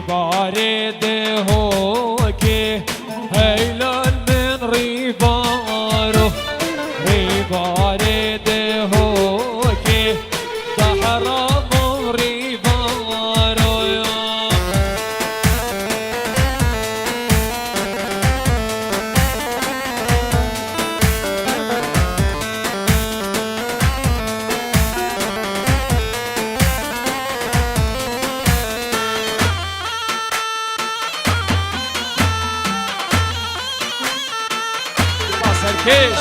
بارد هوكي هيلان من ريبارو ريبارد هوكي تحرم ريبارو سركش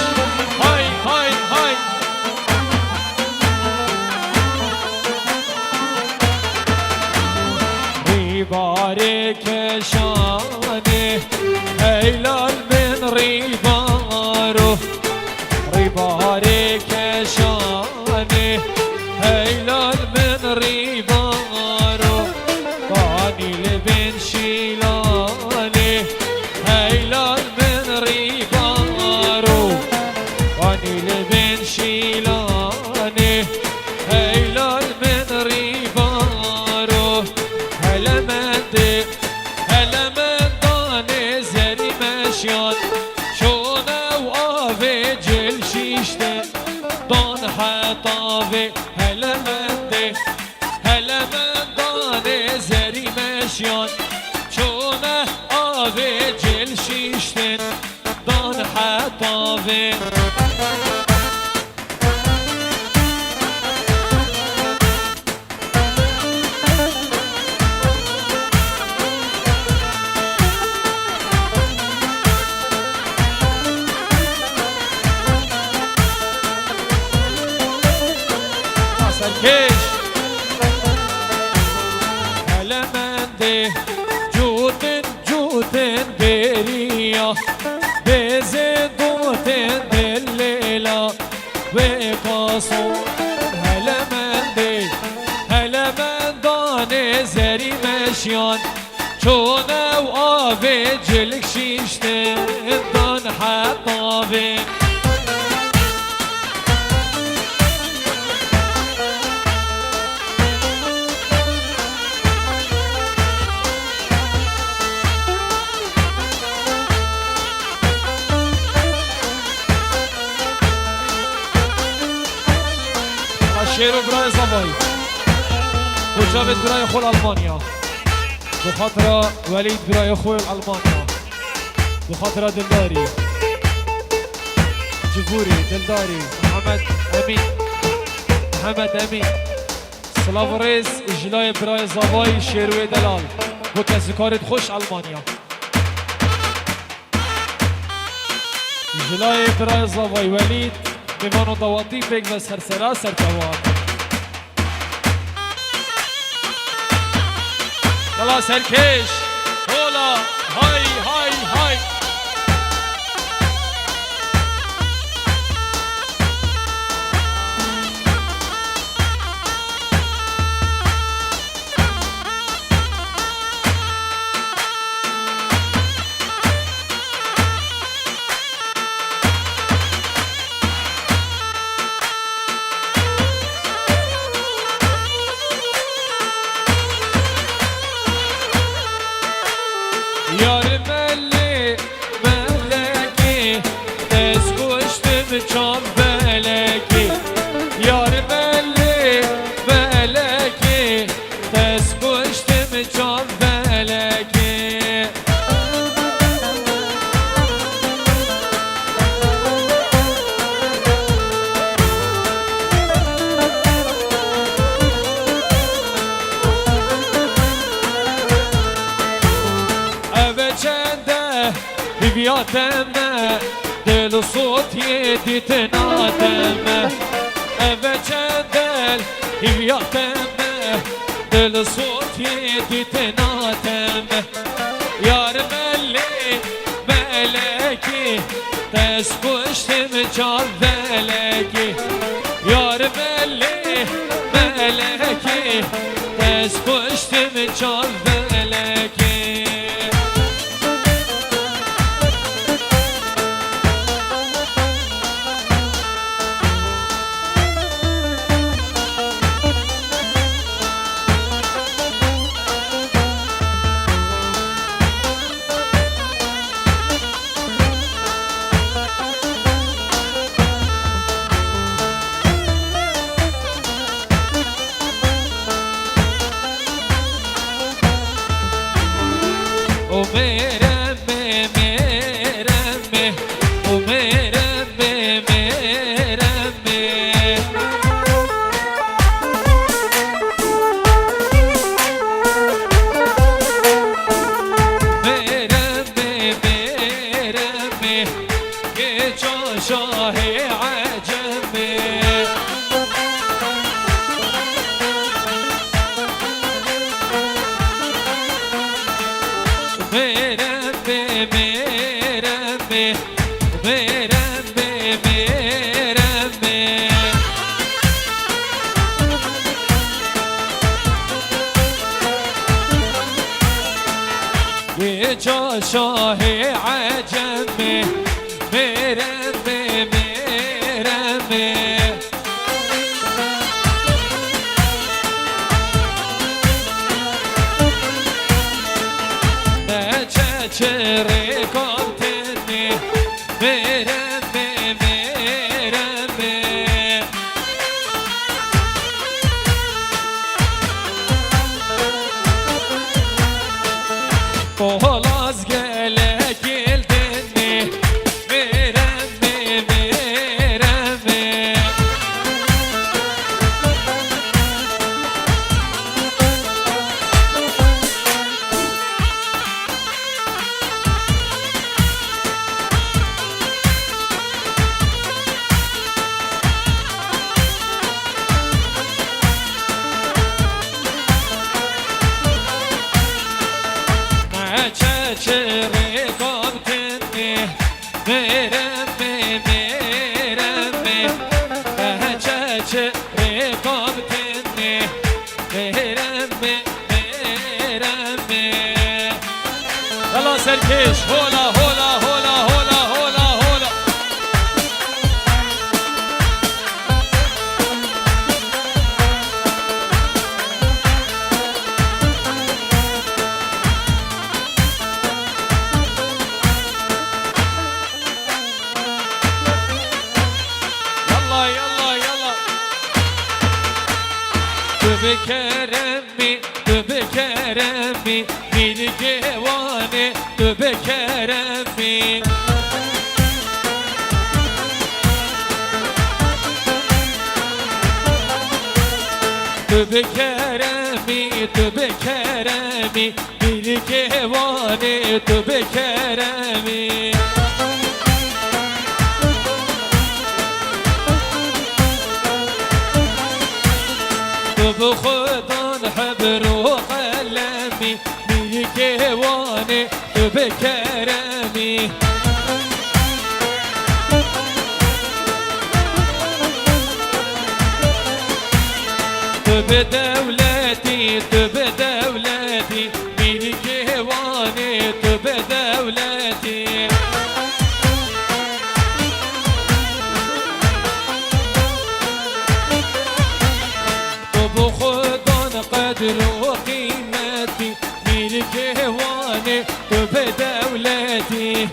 هاي هاي هاي ريبارك شاني هيلال من ريبارو ريبارك شاني هيلال من ريبارو باني لبن شيلاني هيلال من ريبارو باني لبن شيلاني هيلال من ريبارو هلا من داني زري مشيان شونا وآفي جل شيشتن دان حطافي هلا من داني زري مشيان شونا آفي جل شيشتن دان حطافي سركش هلا مندي جوتن بريا بزدوتن الليلة بقصو هلا من داني زري مشيان شونا وآفي جلك شيشتن دان حطافي شيرو براي صباي وجابت براي خول ألمانيا بخاطر وليد براي خول ألمانيا بخاطر دلداري جبوري دلداري محمد أمين سلافوريس جلاي براي صباي شيروي دلال وكازكارت خوش ألمانيا جلاي براي صباي وليد بمانو دواتي بيك بس هرسرا سرتوان يلا سركش هولا هاي هاي هاي yar meleki tezkuştum çam beleki yar meleki tezkuştum çam beleki بياتمه دل صوت يدي تنادمه أبجدل بياتمه دل صوت يدي تنادمه يار ملكي تسكشتم جار ملكي يار ملكي تسكشتم جار ملكي شاهي عجمي مرمي مرمي ما تشري كنتني مرمي مرمي خلاص قالك يلدني مرمي مرمي شريكم تني مرمي مرمي شريكم تني مرمي مرمي يلا سركيش هولا هولا هولا هولا هولا هولا بكرمي بكرمي من جواني بكرمي بكرمي بكرمي من جواني بكرمي بخدان حبر وقلمي بكواني بكرمي بدولتي بدولتي بكواني بدولتي بخدان قدر وقيمتي ملك هواني بدولتي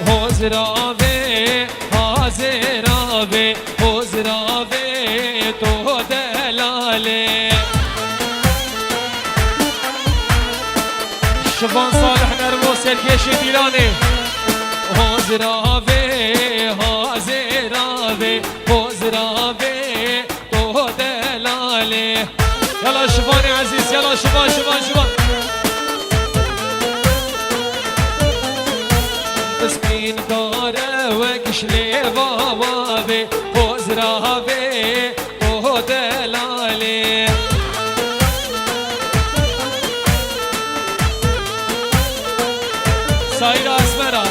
حزراوي حزراوي حزراوي تو دلالي شوفان صالح نرمو سركيش ديلاني حزراوي حزراوي حزراوي تو دلالي يلا شوفاني عزيز يلا شوفان شوفان شوفان اسمين داره وكش لبابي حزراوي تو دلالي سایر اسمرا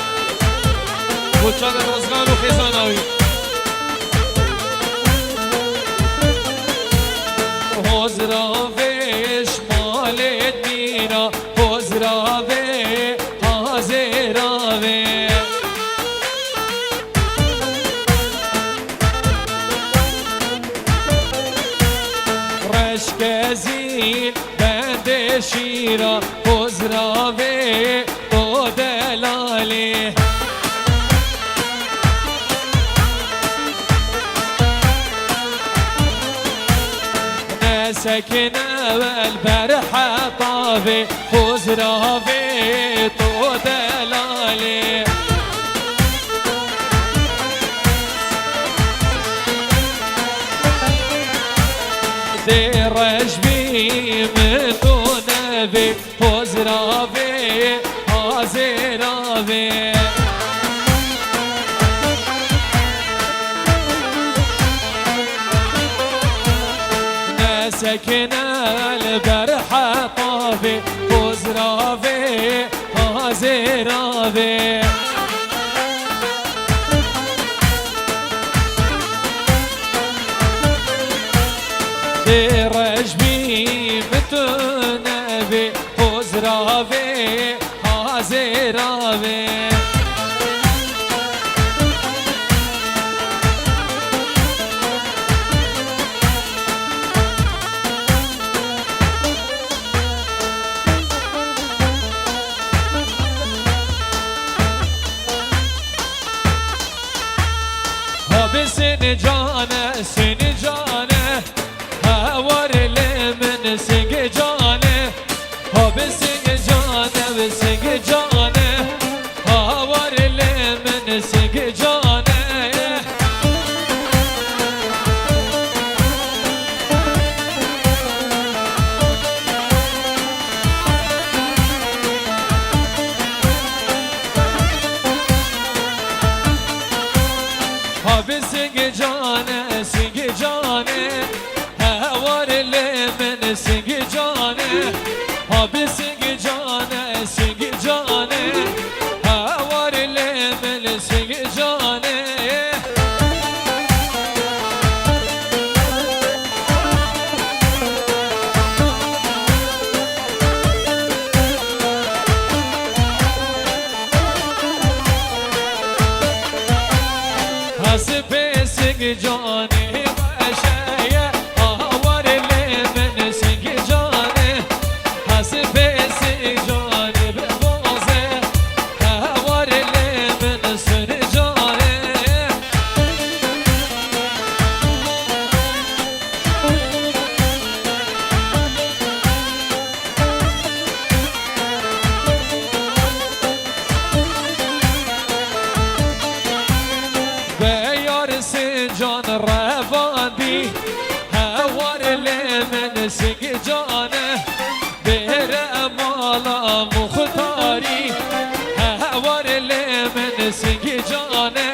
بچان روزگان و خزاناوی حزراویش مالت میرا حزراوی حاضراوی رشک زین بند شیرا حزراوی تو دل سكنة والبرحة طافي خزرافي تو دلالي رجبي متو نبي خزرافي حازرافي سكنة البرحة طافي خزرافي حازرافي رجبي متنبي خزرافي حازرافي سنجانه سنجانه هوار لي من سنجانه بسنجانه بسنجانه هوار لي من سنجانه سنجانه سنجانه هوار لي من سنجانه بسنجانه سنجانه هوار لي من سنجانه حسب سنجانه وشايا هوار لي من سنجانه حسب سنجانه بغوزه هوار لي من سنجانه سنجان رفاندي هوار لي من سنجانه برمالا مختاري هوار لي من سنجانه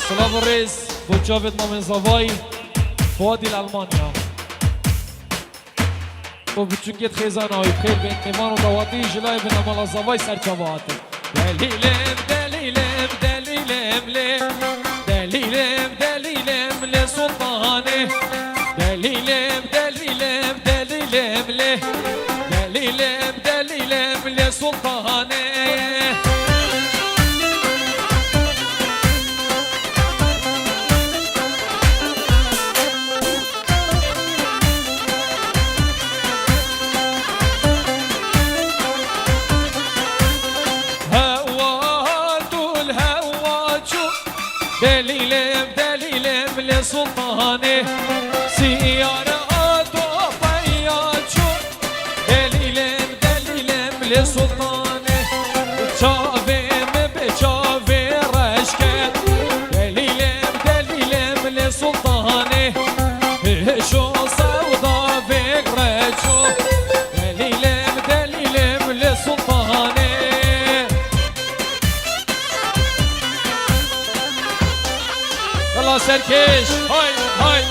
سلام الرئيس بوجافت من زاوای فؤادی الالمانیا و بچونکت خیزان های بخیر به انتمان و دواتی جلای بنامال زاوای سرچوات دلیلم دلیلم دلیلم دلیلم دلیلم لسلطانه دليلم دليلم دليلم له دليلم دليلم لسلطاني دليلم دليلم لسلطاني سيارات وطيات شو دليلم دليلم لسلطاني شافم بشافي رشكت دليلم دليلم لسلطاني شو صودا فيك رشو دليلم دليلم لسلطاني يلا سركش هاي هاي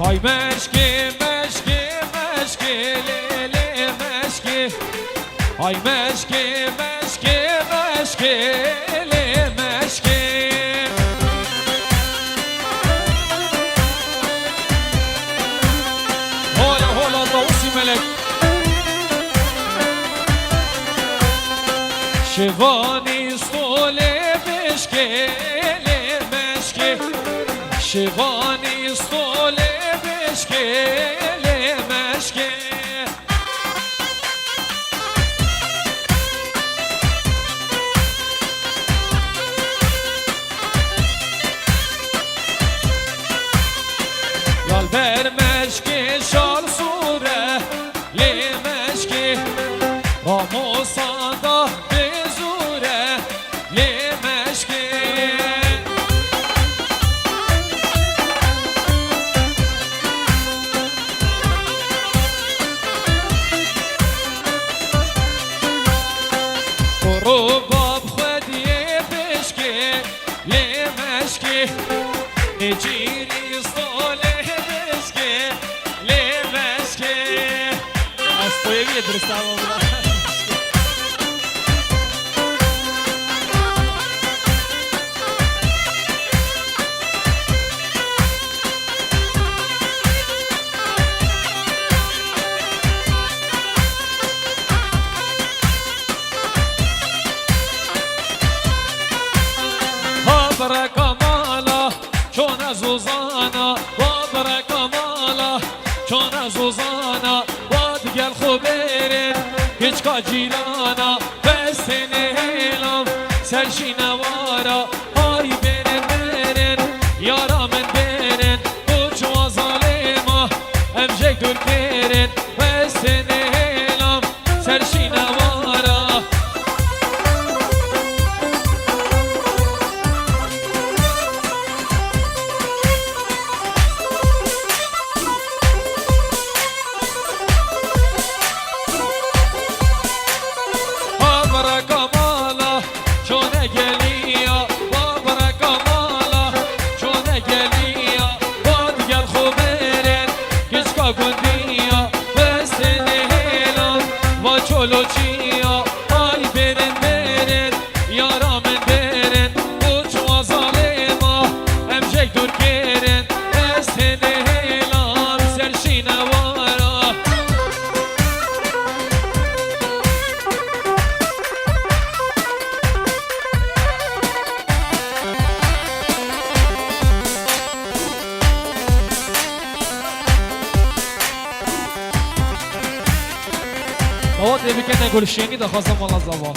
هاي مشكي مشكي مشكي ليلي مشكي هاي مشكي مشكي مشكي ليلي مشكي هولا هولا طوسي ملك شيفاني صولي مشكي ليلي مشكي شيفاني صولي مشكلة مشكلة يا البر مشكي شال صورة لي مشكي رامو صادا بزورة لي مشكي رباب خدي بشكي لي مشكي نجيني صولي بشكي لي مشكي أصطيب يدرس والله بابر كمالا شون زوزانا بابر كمالا شون زوزانا واد قال خبيرين كشكا جيلانا بس نهيلم سرشينا وارا هاي بيرن يارا من بيرن بوش وظالمة امجيك دول بيرن بس نهيلم سرشينا وارا گندیا بست نهیلا و چلوچیا آی برن برن یارا من برن بوچ و ظالما امجک دور کرن بست نهیلا سرشین وارا هو تبي كنا نقول شيء كده خاصة والله زبان